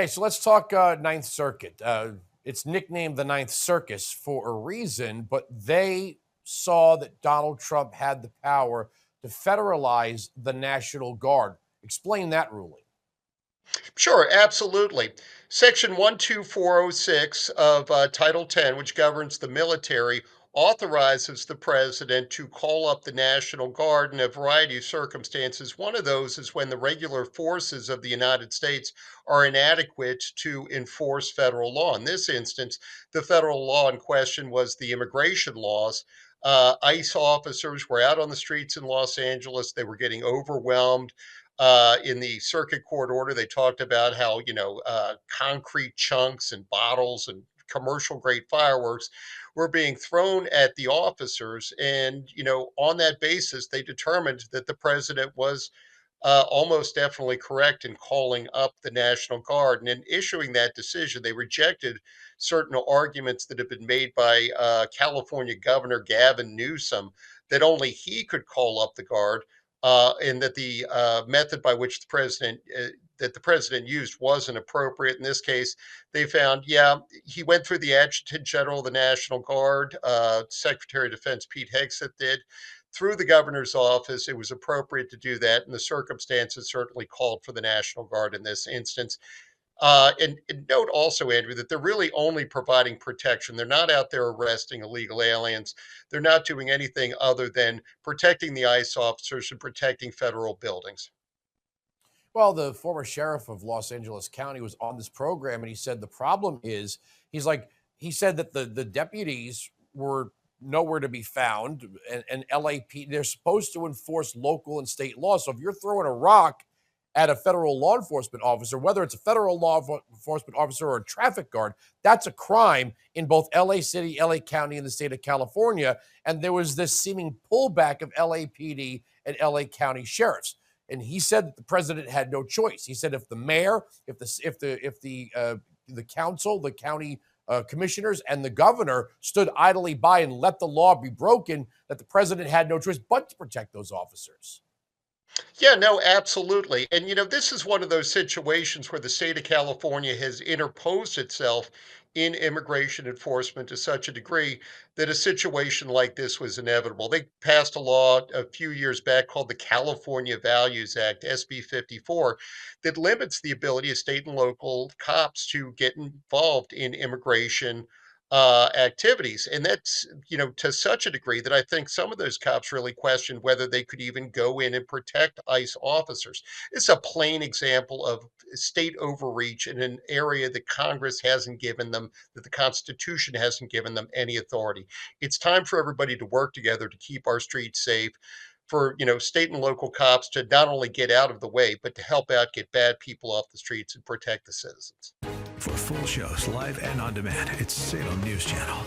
Hey, so let's talk Ninth Circuit. It's nicknamed the Ninth Circus for a reason, but they saw that Donald Trump had the power to federalize the National Guard. Explain that ruling. Sure, absolutely. Section 12406 of Title 10, which governs the military, authorizes the president to call up the National Guard in a variety of circumstances. One of those is when the regular forces of the United States are inadequate to enforce federal law. In this instance, the federal law in question was the immigration laws. ICE officers were out on the streets in Los Angeles. They were getting overwhelmed. In the circuit court order, they talked about how, concrete chunks and bottles and commercial grade fireworks were being thrown at the officers. And, on that basis, they determined that the president was almost definitely correct in calling up the National Guard. And in issuing that decision, they rejected certain arguments that have been made by California Governor Gavin Newsom that only he could call up the Guard, and that the method by which the president used wasn't appropriate. In this case, they found, yeah, he went through the Adjutant General of the National Guard, Secretary of Defense Pete Hegseth did, through the governor's office. It was appropriate to do that, and the circumstances certainly called for the National Guard in this instance. And note also, Andrew, that they're really only providing protection. They're not out there arresting illegal aliens. They're not doing anything other than protecting the ICE officers and protecting federal buildings. Well, the former sheriff of Los Angeles County was on this program, and he said the problem is he said that the deputies were nowhere to be found, and LAP they're supposed to enforce local and state laws. So if you're throwing a rock at a federal law enforcement officer, whether it's a federal law enforcement officer or a traffic guard, that's a crime in both LA City, LA County, and the state of California. And there was this seeming pullback of LAPD and LA County sheriffs. And he said that the president had no choice. He said if the mayor, if the council, the county commissioners, and the governor stood idly by and let the law be broken, that the president had no choice but to protect those officers. Yeah, no, absolutely. And, this is one of those situations where the state of California has interposed itself in immigration enforcement to such a degree that a situation like this was inevitable. They passed a law a few years back called the California Values Act, SB 54, that limits the ability of state and local cops to get involved in immigration activities. And that's, to such a degree that I think some of those cops really questioned whether they could even go in and protect ICE officers. It's a plain example of state overreach in an area that Congress hasn't given them, that the Constitution hasn't given them any authority. It's time for everybody to work together to keep our streets safe, for state and local cops to not only get out of the way, but to help out get bad people off the streets and protect the citizens. For full shows, live and on demand, it's Salem News Channel.